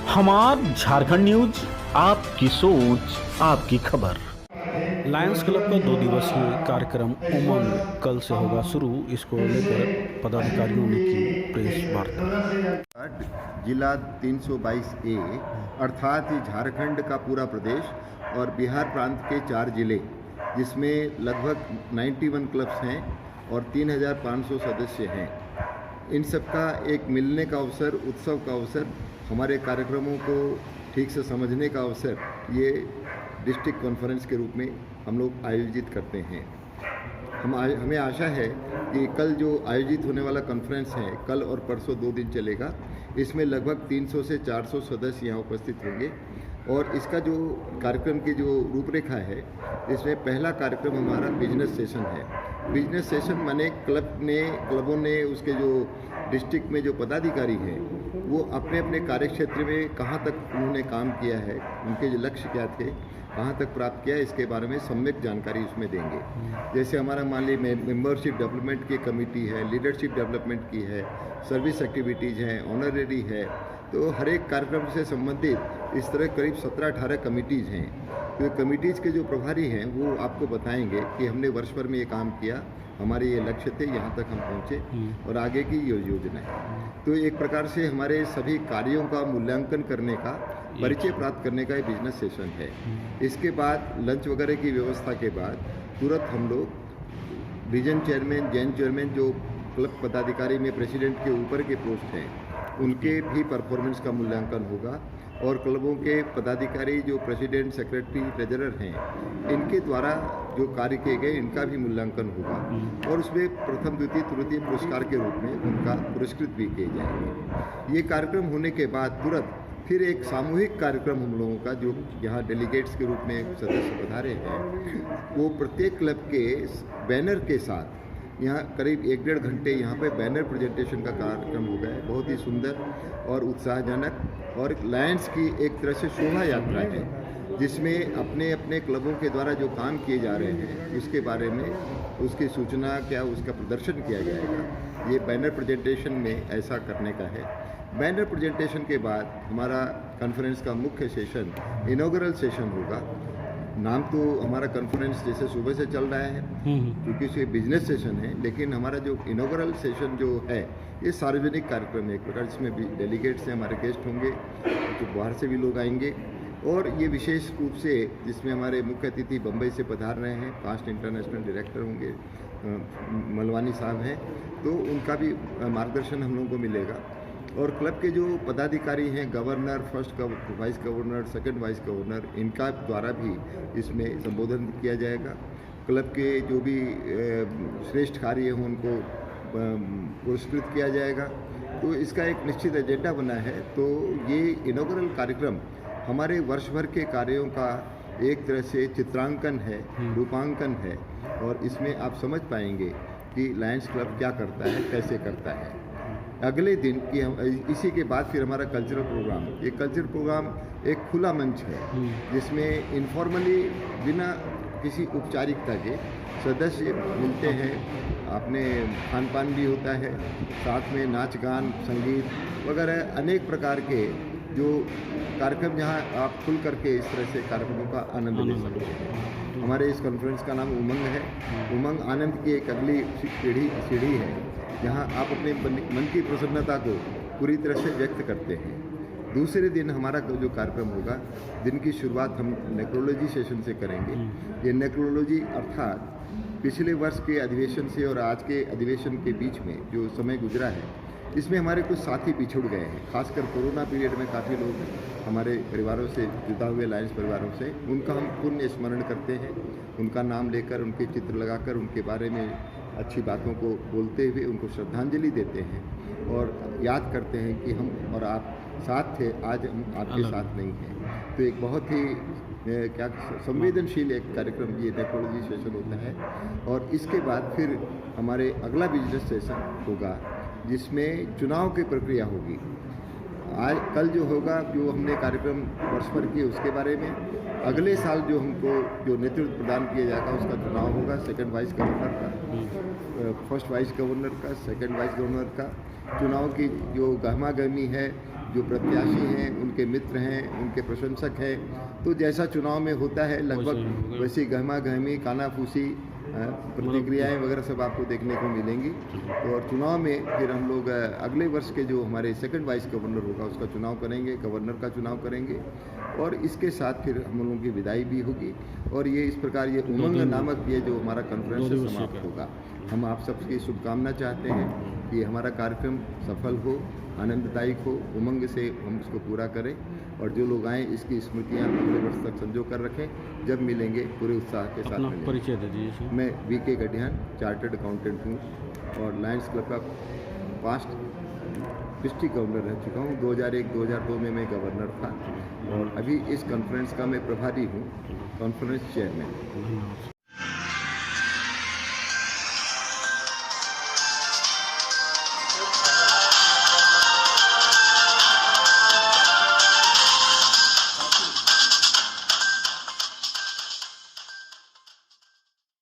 हमार झारखंड न्यूज, आपकी सोच आपकी खबर। लायंस क्लब का 2 दिवसीय कार्यक्रम उमंग कल से होगा शुरू। इसको लेकर पदाधिकारियों ने की प्रेस वार्ता। जिला 322A अर्थात झारखंड का पूरा प्रदेश और बिहार प्रांत के 4 जिले, जिसमें लगभग 91 क्लब्स हैं और 3500 सदस्य हैं। इन सबका एक मिलने का अवसर, उत्सव का अवसर, हमारे कार्यक्रमों को ठीक से समझने का अवसर, ये डिस्ट्रिक्ट कॉन्फ्रेंस के रूप में हम लोग आयोजित करते हैं। हमें आशा है कि कल जो आयोजित होने वाला कॉन्फ्रेंस है, कल और परसों 2 दिन चलेगा। इसमें लगभग 300 से 400 सदस्य यहाँ उपस्थित होंगे और इसका जो कार्यक्रम की जो रूपरेखा है, इसमें पहला कार्यक्रम हमारा बिजनेस सेशन है। बिजनेस सेशन माने क्लबों ने उसके जो डिस्ट्रिक्ट में जो पदाधिकारी हैं, वो अपने अपने कार्यक्षेत्र में कहाँ तक उन्होंने काम किया है, उनके जो लक्ष्य क्या थे, कहाँ तक प्राप्त किया, इसके बारे में सम्यक जानकारी उसमें देंगे। जैसे हमारा मान लीजिए मेंबरशिप डेवलपमेंट की कमेटी है, लीडरशिप डेवलपमेंट की है, सर्विस एक्टिविटीज़ हैं, ऑनरेरी है, तो हर एक कार्यक्रम से संबंधित इस तरह करीब 17-18 कमिटीज़ हैं। तो कमिटीज़ के जो प्रभारी हैं वो आपको बताएंगे कि हमने वर्ष भर में ये काम किया, हमारे ये लक्ष्य थे, यहाँ तक हम पहुँचे और आगे की योजना है। तो एक प्रकार से हमारे सभी कार्यों का मूल्यांकन करने का, परिचय प्राप्त करने का ये बिजनेस सेशन है। इसके बाद लंच वगैरह की व्यवस्था के बाद तुरंत हम लोग रीजन चेयरमैन, जैन चेयरमैन, जो क्लब पदाधिकारी में प्रेसिडेंट के ऊपर के पोस्ट हैं, उनके भी परफॉर्मेंस का मूल्यांकन होगा और क्लबों के पदाधिकारी जो प्रेसिडेंट, सेक्रेटरी, ट्रेजरर हैं, इनके द्वारा जो कार्य किए गए, इनका भी मूल्यांकन होगा और उसमें प्रथम, द्वितीय, तृतीय पुरस्कार के रूप में उनका पुरस्कृत भी किए जाएंगे। ये कार्यक्रम होने के बाद तुरंत फिर एक सामूहिक कार्यक्रम हम लोगों का, जो यहाँ डेलीगेट्स के रूप में सदस्य पधारे हैं, वो प्रत्येक क्लब के बैनर के साथ यहाँ करीब 1-1.5 घंटे यहाँ पे बैनर प्रेजेंटेशन का कार्यक्रम हो गया है। बहुत ही सुंदर और उत्साहजनक और लायंस की एक तरह से शोभा यात्रा है, जिसमें अपने अपने क्लबों के द्वारा जो काम किए जा रहे हैं उसके बारे में, उसकी सूचना क्या, उसका प्रदर्शन किया जाएगा। ये बैनर प्रेजेंटेशन में ऐसा करने का है। बैनर प्रेजेंटेशन के बाद हमारा कॉन्फ्रेंस का मुख्य सेशन इनॉग्रल सेशन होगा। नाम तो हमारा कॉन्फ्रेंस जैसे सुबह से चल रहा है, क्योंकि इसे बिजनेस सेशन है, लेकिन हमारा जो इनॉग्रल सेशन जो है, ये सार्वजनिक कार्यक्रम है एक प्रकार, जिसमें भी डेलीगेट्स हैं, हमारे गेस्ट होंगे, तो बाहर से भी लोग आएंगे और ये विशेष रूप से जिसमें हमारे मुख्य अतिथि बम्बई से पधार रहे हैं, 5 इंटरनेशनल डायरेक्टर होंगे, मलवानी साहब हैं, तो उनका भी मार्गदर्शन हम लोगों को मिलेगा। और क्लब के जो पदाधिकारी हैं, governor, first vice governor, second vice governor, इनका द्वारा भी इसमें संबोधन किया जाएगा। क्लब के जो भी श्रेष्ठ कार्य हों, उनको पुरस्कृत किया जाएगा। तो इसका एक निश्चित एजेंडा बना है। तो ये इनॉग्रल कार्यक्रम हमारे वर्ष भर के कार्यों का एक तरह से चित्रांकन है, रूपांकन है और इसमें आप समझ पाएंगे कि लायंस क्लब क्या करता है, कैसे करता है। अगले दिन की हम इसी के बाद फिर हमारा कल्चरल प्रोग्राम, ये कल्चरल प्रोग्राम एक खुला मंच है, जिसमें इनफॉर्मली बिना किसी औपचारिकता के सदस्य मिलते हैं, अपने खान पान भी होता है, साथ में नाच गान, संगीत वगैरह अनेक प्रकार के जो कार्यक्रम, जहाँ आप खुल करके इस तरह से कार्यक्रमों का आनंद ले सकते हैं। हमारे इस कॉन्फ्रेंस का नाम उमंग है। उमंग आनंद की एक अगली सीढ़ी है, जहाँ आप अपने मन की प्रसन्नता को पूरी तरह से व्यक्त करते हैं। दूसरे दिन हमारा जो कार्यक्रम होगा, दिन की शुरुआत हम नेक्रोलॉजी सेशन से करेंगे। ये नेक्रोलॉजी अर्थात पिछले वर्ष के अधिवेशन से और आज के अधिवेशन के बीच में जो समय गुजरा है, इसमें हमारे कुछ साथी पिछड़ गए हैं। खासकर कोरोना पीरियड में काफ़ी लोग हमारे परिवारों से जुदा हुए, लायंस परिवारों से, उनका हम पुण्य स्मरण करते हैं। उनका नाम लेकर, उनके चित्र लगाकर, उनके बारे में अच्छी बातों को बोलते हुए उनको श्रद्धांजलि देते हैं और याद करते हैं कि हम और आप साथ थे, आज हम आपके साथ नहीं हैं। तो एक बहुत ही क्या संवेदनशील एक कार्यक्रम ये नेक्रोलॉजी सेशन होता है। और इसके बाद फिर हमारे अगला बिजनेस सेशन होगा, जिसमें चुनाव की प्रक्रिया होगी। आज कल जो होगा, जो हमने कार्यक्रम वर्ष भर किए उसके बारे में, अगले साल जो हमको जो नेतृत्व प्रदान किया जाएगा उसका चुनाव होगा, सेकंड वाइस गवर्नर का, फर्स्ट वाइस गवर्नर का, सेकंड वाइस गवर्नर का चुनाव की जो गहमा गहमी है, जो प्रत्याशी हैं, उनके मित्र हैं, उनके प्रशंसक हैं। तो जैसा चुनाव में होता है लगभग वैसी गहमा गहमी, कानाफूसी प्रतिक्रियाएं वगैरह सब आपको देखने को मिलेंगी। तो और चुनाव में फिर हम लोग अगले वर्ष के जो हमारे सेकंड वाइस गवर्नर होगा उसका चुनाव करेंगे, गवर्नर का चुनाव करेंगे, और इसके साथ फिर हम लोगों की विदाई भी होगी। और ये इस प्रकार ये उमंग नामक ये जो हमारा कॉन्फ्रेंस समाप्त होगा। हम आप सबकी शुभकामना चाहते हैं कि हमारा कार्यक्रम सफल हो, आनंददायक हो, उमंग से हम इसको पूरा करें, और जो लोग आएँ इसकी स्मृतियाँ अगले वर्ष तक संजो कर रखें। जब मिलेंगे पूरे उत्साह के साथ मिलेंगे। परिचय दे दीजिए। मैं वीके गढ़ियान, चार्टर्ड अकाउंटेंट हूँ और लायंस क्लब का पास्ट डिस्ट्रिक्ट गवर्नर रह चुका हूँ। 2001-2002 में मैं गवर्नर था, और अभी इस कॉन्फ्रेंस का मैं प्रभारी हूँ, कॉन्फ्रेंस चेयरमैन।